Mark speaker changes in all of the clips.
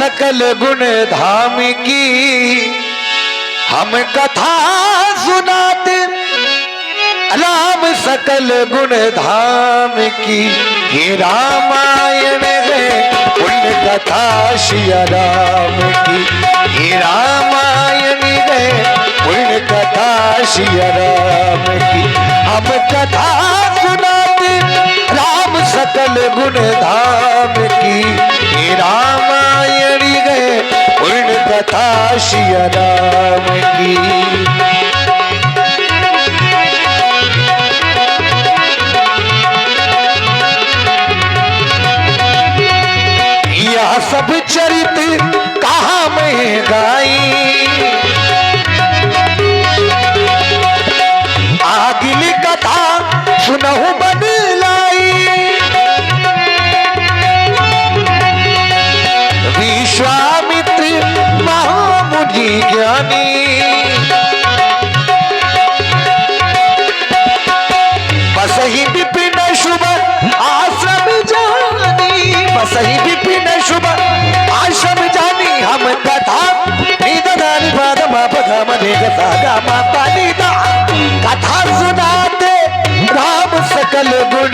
Speaker 1: सकल गुण धाम की हम कथा सुनाते, राम सकल गुण धाम की। ये रामायण है पुण्य कथा सिया राम की, ये रामायण है पुण्य कथा सिया राम की। हम कथा सुनाते राम सकल गुण धाम की, ये रामायण है पुण्य कथा सिया राम की। सब चरित कहा मैं गाई, आगिल कथा सुनहु बन लाई। विश्वामित्र महामुनि ज्ञानी, बसहि विपिन शुभ आश्रम जानी, बसहि विपिन शुभ आश्रम जानी। हम कथा कथा सुनाते राम सकल गुण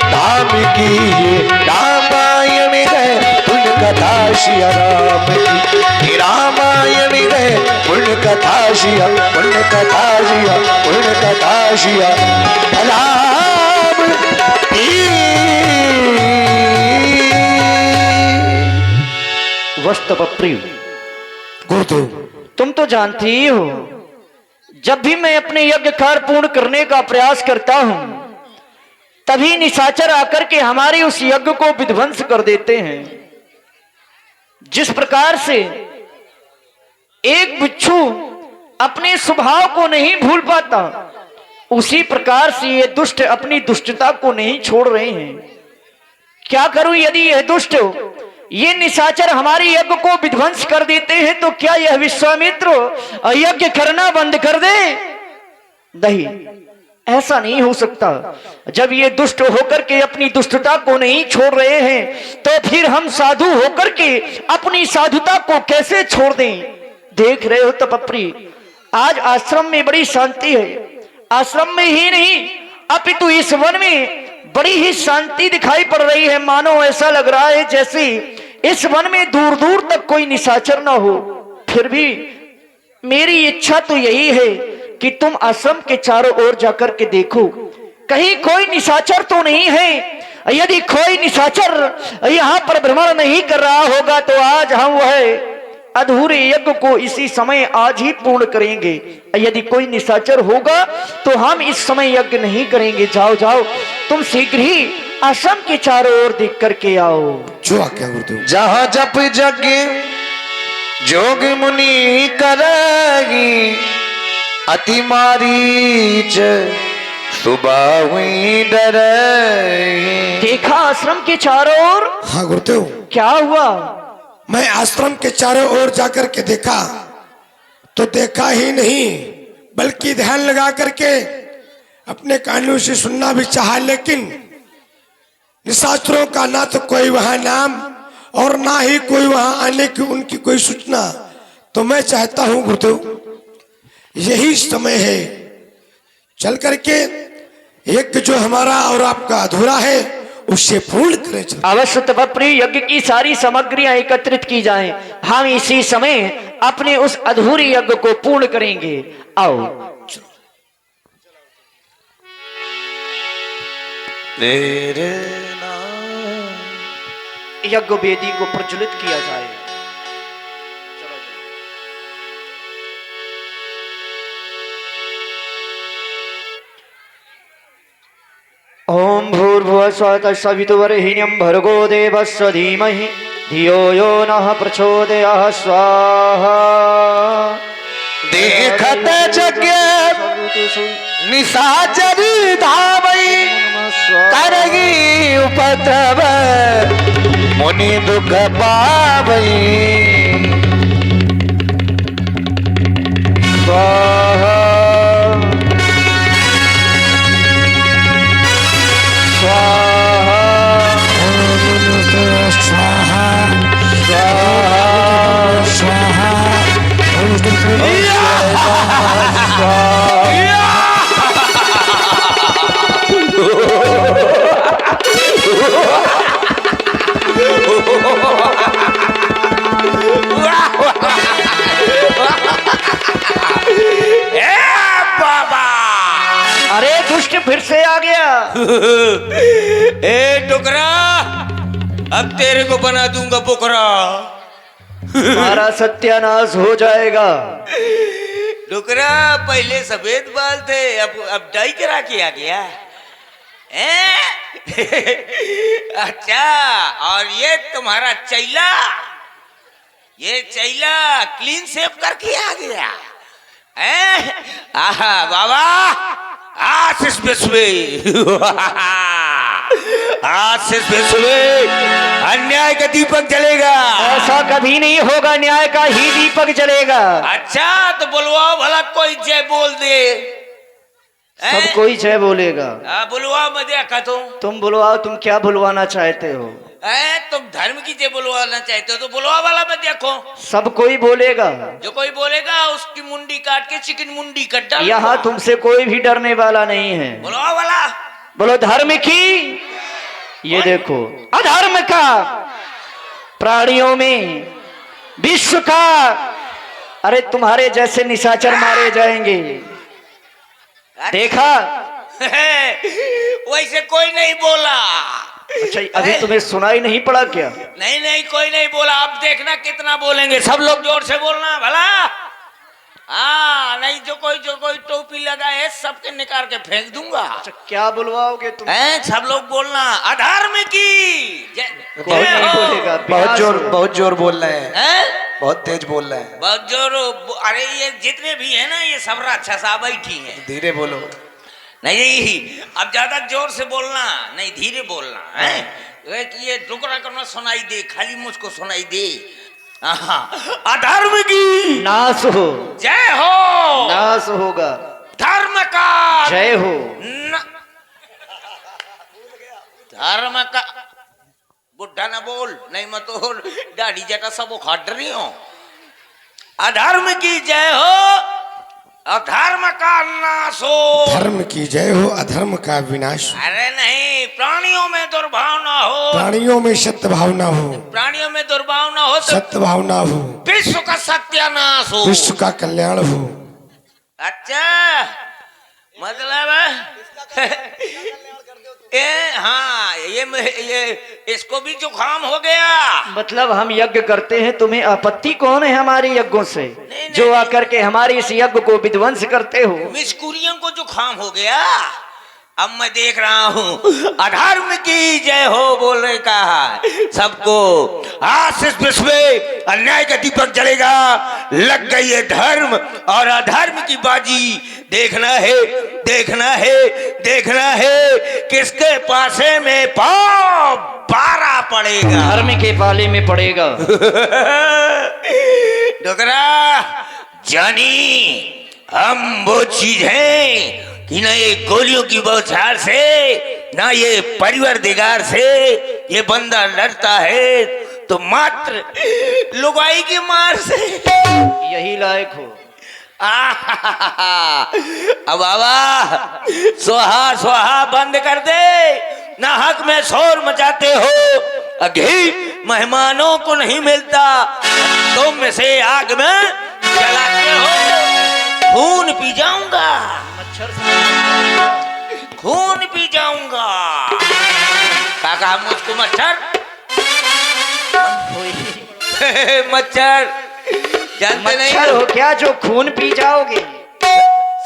Speaker 1: धाम की, ये रामायण है पुण्य कथा सिया राम की। रामायण है पुण्य कथा सिया, पुण्य कथा सिया, पुण्य कथा सिया राम की।
Speaker 2: वस्तव प्रिय
Speaker 1: गुरुदेव,
Speaker 2: तुम तो जानती ही हो, जब भी मैं अपने यज्ञ कार्य पूर्ण करने का प्रयास करता हूं, तभी निशाचर आकर के हमारे उस यज्ञ को विध्वंस कर देते हैं। जिस प्रकार से एक बिच्छू अपने स्वभाव को नहीं भूल पाता, उसी प्रकार से ये दुष्ट अपनी दुष्टता को नहीं छोड़ रहे हैं। क्या करूं यदि यह दुष्ट ये निशाचर हमारे यज्ञ को विध्वंस कर देते हैं, तो क्या यह विश्वामित्र यज्ञ करना बंद कर दे? नहीं, ऐसा नहीं हो सकता। जब ये दुष्ट होकर के अपनी दुष्टता को नहीं छोड़ रहे हैं, तो फिर हम साधु होकर के अपनी साधुता को कैसे छोड़ दें? देख रहे हो तपप्री, आज आश्रम में बड़ी शांति है। आश्रम में ही नहीं, अपितु इस वन में बड़ी ही शांति दिखाई पड़ रही है। मानो ऐसा लग रहा है जैसे इस वन में दूर दूर तक कोई निशाचर ना हो। फिर भी मेरी इच्छा तो यही है कि तुम आश्रम के चारों ओर जाकर के देखो, कहीं कोई निशाचर तो नहीं है। यदि कोई निशाचर यहाँ पर भ्रमण नहीं कर रहा होगा, तो आज हम वह अधूरे यज्ञ को इसी समय आज ही पूर्ण करेंगे। यदि कोई निशाचर होगा तो हम इस समय यज्ञ नहीं करेंगे। जाओ जाओ, तुम शीघ्र ही आश्रम के चारों ओर देख करके आओ।
Speaker 1: जो आज्ञा गुरुदेव। जहाँ जप यज्ञ जोग मुनि करगी, अति मारीच सुबह हुई डरे।
Speaker 2: देखा आश्रम के चारों ओर?
Speaker 1: हाँ गुरुदेव।
Speaker 2: क्या हुआ?
Speaker 1: मैं आश्रम के चारों ओर जाकर के देखा तो देखा ही नहीं, बल्कि ध्यान लगा करके अपने कानों से सुनना भी चाहा, लेकिन निशाचरों का ना तो कोई वहां नाम और ना ही कोई वहां आने की उनकी कोई सूचना। तो मैं चाहता हूं गुरुदेव, यही समय है चल करके यज्ञ जो हमारा और आपका अधूरा है उससे पूर्ण करें।
Speaker 2: अवश्य तपप्रिय, यज्ञ की सारी सामग्रियां एकत्रित की जाएं। हम इसी समय अपने उस अधूरी यज्ञ को पूर्ण करेंगे। आओ। यज्ञ वेदी को प्रज्वलित किया जाए। ओम भूर्भुवः स्वः सवितुर्वरेण्यं भर्गो देवस्य धीमहि धियो यो नः प्रचोदयात्। स्वाहा।
Speaker 1: देखत यज्ञ निशाचर धावई, करगी उपद्रव मुनि दुख पावई। स्वाहा स्वाहा स्वाहा स्वाहा।
Speaker 2: आ गया।
Speaker 3: ए टुकड़ा, अब तेरे को बना दूंगा पोखरा।
Speaker 2: हमारा सत्यानाश हो जाएगा।
Speaker 3: टुकड़ा, पहले सफेद बाल थे, अब डाई करा के आ गया। अच्छा, और ये तुम्हारा चैला, ये चैला क्लीन शेव करके आ गया। आहा बाबा, आशीष विश्वे, आशीष विश्वे, अन्याय का दीपक जलेगा।
Speaker 2: ऐसा कभी नहीं होगा, न्याय का ही दीपक जलेगा।
Speaker 3: अच्छा, तो बुलवाओ भला, कोई जय बोल दे।
Speaker 2: सब कोई जय बोलेगा।
Speaker 3: बुलवाओ, मैं देखा
Speaker 2: तुम बुलवाओ, तुम क्या बुलवाना चाहते हो?
Speaker 3: तुम धर्म की जय बुलवाना चाहते हो तो बुलवा वाला मैं देखो।
Speaker 2: सब कोई बोलेगा।
Speaker 3: जो कोई बोलेगा उसकी मुंडी काट के चिकन मुंडी कट डाल।
Speaker 2: यहाँ तुमसे कोई भी डरने वाला नहीं है।
Speaker 3: बुलवा वाला,
Speaker 2: बोलो धर्म की। ये देखो, अधर्म का, प्राणियों में, विश्व का। अरे तुम्हारे जैसे निशाचर मारे जाएंगे। देखा?
Speaker 3: वैसे कोई नहीं बोला।
Speaker 2: अच्छा, अभी तुम्हें सुनाई नहीं पड़ा क्या?
Speaker 3: नहीं नहीं, कोई नहीं बोला। अब देखना कितना बोलेंगे। सब लोग जोर से बोलना भला। हाँ, नहीं जो कोई टोपी लगा है सबके निकाल के फेंक दूंगा।
Speaker 2: अच्छा, क्या बुलवाओगे तुम?
Speaker 3: सब लोग बोलना, अधर्म की
Speaker 2: बहुत नहीं बोलेगा,
Speaker 4: बहुत जोर बोल रहे हैं,
Speaker 3: है?
Speaker 4: बहुत तेज बोल रहे हैं,
Speaker 3: बहुत जोर। अरे ये जितने भी है ना, ये सब अच्छा सा बैठी है।
Speaker 4: धीरे बोलो।
Speaker 3: नहीं, अब ज्यादा जोर से बोलना नहीं, धीरे बोलना है। ये टुकड़ा करना सुनाई दे, खाली मुझको सुनाई दे। अधर्म की
Speaker 2: नाश हो।
Speaker 3: जय हो।
Speaker 2: नाश होगा।
Speaker 3: धर्म का
Speaker 2: जय हो।
Speaker 3: धर्म का बुढ़ा ना बोल, नहीं मैं तो दाढ़ी जटा सब उखाड़ रही हूं। अधर्म की जय हो, अधर्म का नाश हो।
Speaker 1: धर्म की जय हो, अधर्म का विनाश हो।
Speaker 3: अरे नहीं, प्राणियों में दुर्भावना हो।
Speaker 1: प्राणियों में सत्भावना हो।
Speaker 3: प्राणियों में दुर्भावना हो तो
Speaker 1: सत्भावना हो।
Speaker 3: विश्व का सत्यानाश हो।
Speaker 1: विश्व का कल्याण हो।
Speaker 3: अच्छा, मतलब हाँ, ये इसको भी जुकाम हो गया।
Speaker 2: मतलब हम यज्ञ करते हैं, तुम्हें आपत्ति कौन है हमारे यज्ञों से?
Speaker 3: नहीं,
Speaker 2: जो आकर के हमारे इस यज्ञ को विध्वंस करते हो।
Speaker 3: मिस्कुरियों को जुकाम हो गया। अब मैं देख रहा हूँ, अधर्म की जय हो बोले कहा सबको। आशीष विश्व, अन्याय का दीपक जलेगा। लग गई है धर्म और अधर्म की बाजी। देखना है, देखना है, देखना है किसके पासे में पाँव बारा पड़ेगा।
Speaker 2: धर्म के पाले में पड़ेगा।
Speaker 3: डोकरा जानी, हम वो चीज हैं कि ना ये गोलियों की बौछार से, ना ये परिवारदिगार से ये बंदा लड़ता है, तो मात्र लुगाई की मार से।
Speaker 2: यही लायक हो।
Speaker 3: अब बाबा, सोहा सोहा बंद कर दे। ना हक में शोर मचाते हो। घी मेहमानों को नहीं मिलता, तुम में से आग में जलाते हो। खून पी जाऊंगा, खून पी जाऊंगा। काका मुझको मच्छर मच्छर जानते नहीं
Speaker 2: मच्छर हो क्या जो खून पी जाओगे?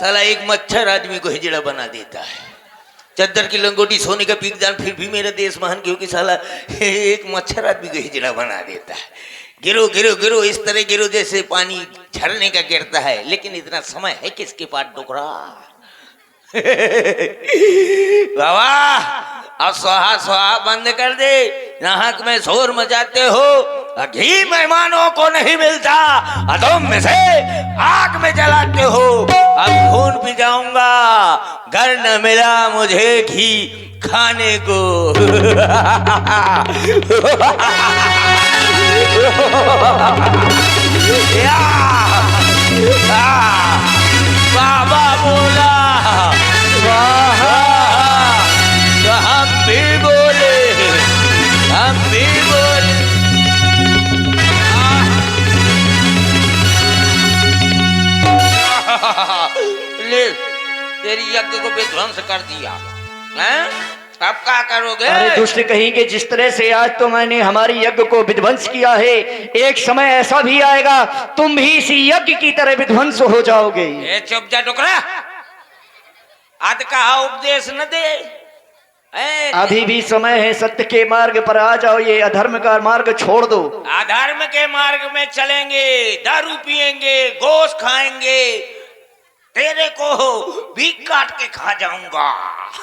Speaker 3: साला एक मच्छर आदमी को हिजड़ा बना देता है। चद्दर की लंगोटी सोने का पीकदान, फिर भी मेरा देश महान, क्योंकि साला एक मच्छर आदमी को हिजड़ा बना देता है। गिरो गिरो गिरो, इस तरह गिरो जैसे पानी झरने का गिरता है। लेकिन इतना समय है किसके पास डोकरा? बाबा, अब स्वाहा स्वाहा बंद कर दे। नाहक में शोर मचाते हो। घी मेहमानों को नहीं मिलता, तुम में से आग में जलाते हो। अब खून पी जाऊंगा, घर न मिला मुझे घी खाने को। बाबा बोला स्वाहा, तो हम भी बोले, हम भी बोले। ले, तेरी यज्ञ को विध्वंस कर दिया। हैं? अब क्या करोगे?
Speaker 2: अरे दुष्ट कहेंगे, जिस तरह से आज तो मैंने हमारी यज्ञ को विध्वंस किया है, एक समय ऐसा भी आएगा तुम भी इसी यज्ञ की तरह विध्वंस हो जाओगे।
Speaker 3: ए चुप जा डुकरा, आद कहा उपदेश न दे।
Speaker 2: अभी भी समय है, सत्य के मार्ग पर आ जाओ, ये अधर्म का मार्ग छोड़ दो।
Speaker 3: अधर्म के मार्ग में चलेंगे, दारू पिएंगे, गोश्त खाएंगे, तेरे को भी काट के खा जाऊंगा।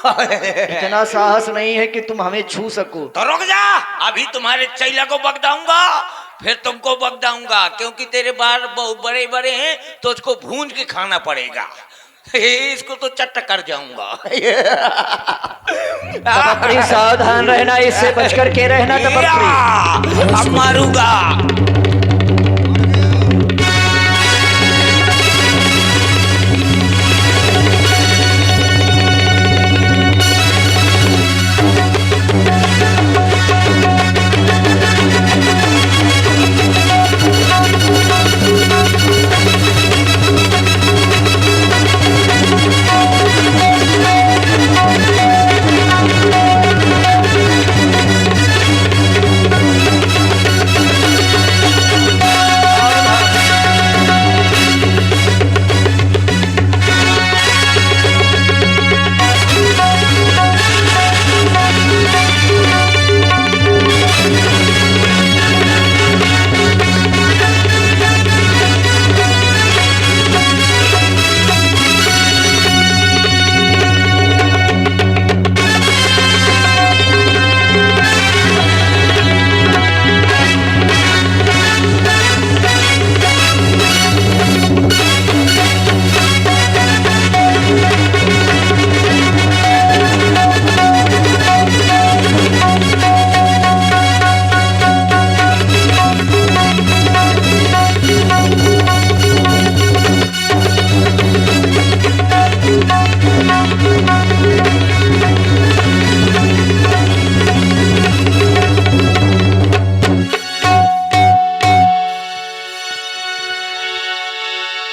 Speaker 2: इतना साहस नहीं है कि तुम हमें छू सको।
Speaker 3: तो रुक जा, अभी तुम्हारे चैला को बगदाऊंगा, फिर तुमको बगदाऊंगा, क्योंकि तेरे बाल बहुत बड़े बड़े हैं तो उसको भूंज के खाना पड़ेगा। इसको तो चट्ट कर जाऊंगा।
Speaker 2: तपस्वी सावधान रहना, इससे बच करके रहना तपस्वी।
Speaker 3: अब मारूंगा।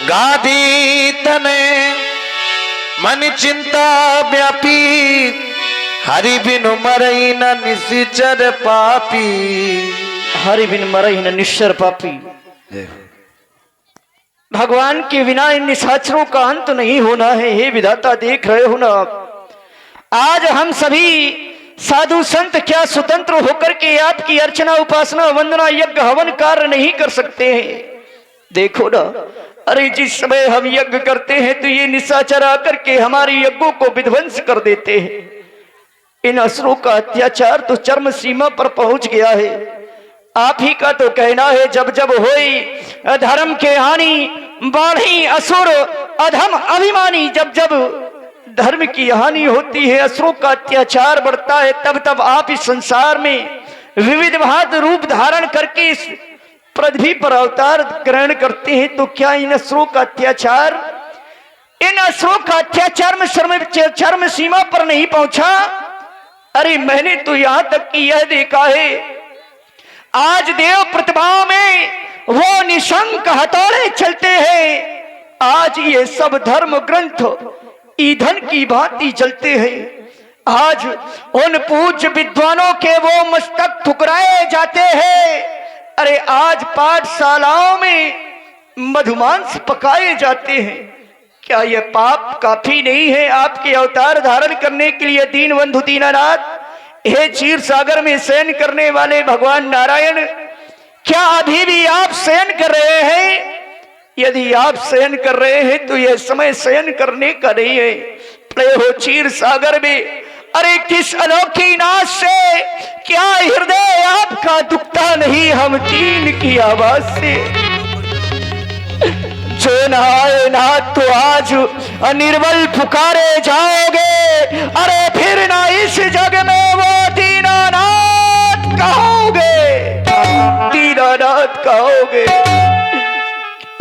Speaker 4: गादी तने मन चिंता व्यापी, हरि बिनु मरई न निश्चर पापी।
Speaker 2: हरि बिन मरई न निश्चर पापी। भगवान के बिना इन निशाचरों का अंत नहीं होना है। हे विधाता, देख रहे हो ना, आज हम सभी साधु संत क्या स्वतंत्र होकर के आपकी अर्चना, उपासना, वंदना, यज्ञ, हवन कार्य नहीं कर सकते हैं। देखो ना, अरे जिस समय हम यज्ञ करते हैं तो ये निशाचर आकर के हमारे यज्ञों को विध्वंस कर देते हैं। इन असुरों का अत्याचार तो चरम सीमा पर पहुंच गया है। आप ही का तो कहना है, जब जब होई धर्म के हानि, बाढ़ी असुर अधम अभिमानी। जब जब धर्म की हानि होती है, असुरों का अत्याचार बढ़ता है, तब तब आप इस संसार में विविध भात रूप धारण करके इस पृथ्वी पर अवतार ग्रहण करते हैं। तो क्या इन असुरों का अत्याचार, इन असुरों का अत्याचार में चरम सीमा पर नहीं पहुंचा? अरे मैंने तो यहां तक कि यह देखा है, आज देव प्रतिभाओं में वो निशंक हथौड़े चलते हैं। आज ये सब धर्म ग्रंथ ईंधन की भांति जलते हैं। आज उन पूज्य विद्वानों के वो मस्तक ठुकराए जाते हैं। अरे आज पाठशालाओं में मधुमांस पकाए जाते हैं। क्या यह पाप काफी नहीं है आपके अवतार धारण करने के लिए? दीन बंधु दीनानाथ, हे क्षीर सागर में शयन करने वाले भगवान नारायण, क्या अभी भी आप शयन कर रहे हैं? यदि आप शयन कर रहे हैं तो यह समय शयन करने का नहीं है। प्रे हो क्षीर सागर में, अरे किस अनोखी नाच से क्या हृदय आपका दुखता नहीं हम तीन की आवाज से। जो नहाए ना तो आज निर्बल पुकारे जाओगे, अरे फिर ना इस जग में वो दीनानाथ कहोगे, दीनानाथ कहोगे।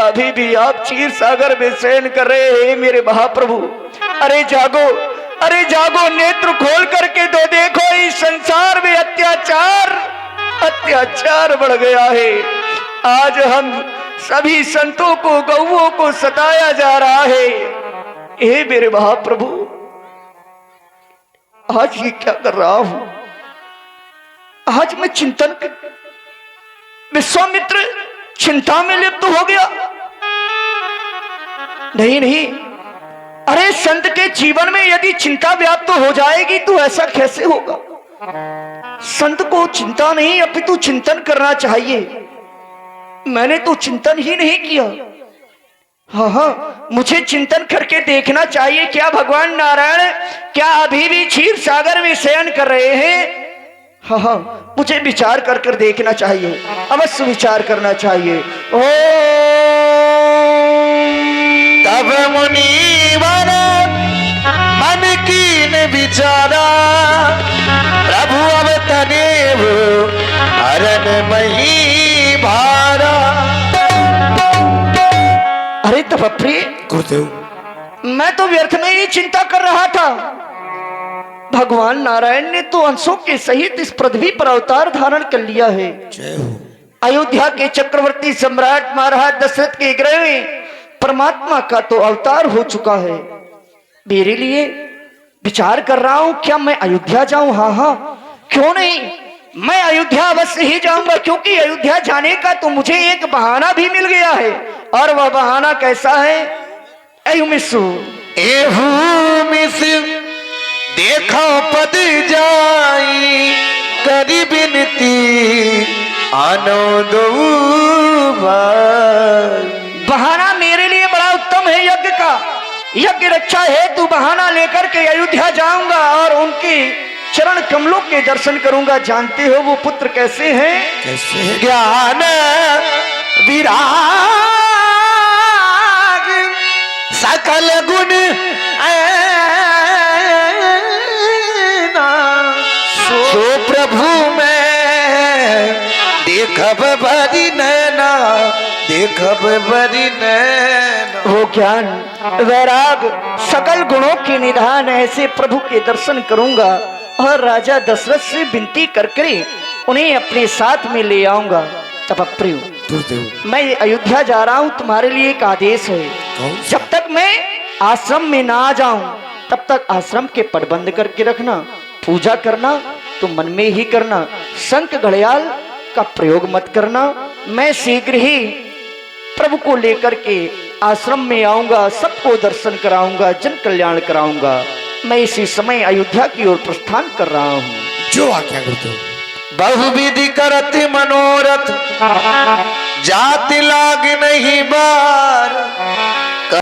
Speaker 2: अभी भी आप क्षीर सागर में शयन कर रहे हैं मेरे महाप्रभु। अरे जागो, अरे जागो, नेत्र खोल करके तो देखो, इस संसार में अत्याचार बढ़ गया है। आज हम सभी संतों को, गौओं को सताया जा रहा है। हे मेरे महाप्रभु, आज ये क्या कर रहा हूं? आज मैं चिंतन विश्वामित्र चिंता में लिप्त हो गया। नहीं नहीं, अरे संत के जीवन में यदि चिंता व्याप्त हो जाएगी तो ऐसा कैसे होगा? संत को चिंता नहीं अपितु चिंतन करना चाहिए। मैंने तो चिंतन ही नहीं किया। हाँ, मुझे चिंतन करके देखना चाहिए। क्या भगवान नारायण क्या अभी भी क्षीर सागर में शयन कर रहे हैं? हाँ, मुझे विचार कर देखना चाहिए, अवश्य विचार करना चाहिए। ओ
Speaker 4: तब मुनिवर मन कीन विचारा, प्रभु अब तनेव हरन मही भारा।
Speaker 2: अरे तब प्रिय
Speaker 1: गुरुदेव,
Speaker 2: मैं तो व्यर्थ में ही चिंता कर रहा था। भगवान नारायण ने तो अंशों के सहित इस पृथ्वी पर अवतार धारण कर लिया है।
Speaker 1: जय हो।
Speaker 2: अयोध्या के चक्रवर्ती सम्राट महाराज दशरथ के गृह में परमात्मा का तो अवतार हो चुका है। मेरे लिए विचार कर रहा हूं, क्या मैं अयोध्या जाऊं? हाँ, क्यों नहीं, मैं अयोध्या अवश्य ही जाऊंगा, क्योंकि अयोध्या जाने का तो मुझे एक बहाना भी मिल गया है। और वह बहाना कैसा है? एहुमिसु
Speaker 4: देखो पद जाई, करी बिनती आनो दो भाई।
Speaker 2: बहाना मेरे लिए बड़ा उत्तम है। यज्ञ का, यज्ञ रक्षा हेतु बहाना लेकर के अयोध्या जाऊंगा और उनके चरण कमलों के दर्शन करूंगा। जानते हो वो पुत्र कैसे हैं?
Speaker 1: कैसे है?
Speaker 4: ज्ञान विराग सकल गुण सो प्रभु में देखब बरी नैना, देखब बरी नैना।
Speaker 2: वो ज्ञान वैराग सकल गुणों के निधान ऐसे प्रभु के दर्शन करूंगा और राजा दशरथ से विनती करके उन्हें अपने साथ में ले आऊंगा। तब प्रिय
Speaker 1: गुरुदेव,
Speaker 2: मैं अयोध्या जा रहा हूं, तुम्हारे लिए एक आदेश है।
Speaker 1: कौन?
Speaker 2: जब तक मैं आश्रम में ना आ जाऊं तब तक आश्रम के पट बंद करके रखना। पूजा करना तो मन में ही करना, शंख घड़ियाल का प्रयोग मत करना। मैं शीघ्र ही प्रभु को लेकर के आश्रम में आऊंगा, सबको दर्शन कराऊंगा, जन कल्याण कराऊंगा। मैं इसी समय अयोध्या की ओर प्रस्थान कर रहा हूं।
Speaker 1: जो आज्ञा गुरुदेव।
Speaker 4: बहुविधि करत मनोरथ, जाति लाग नहीं बार।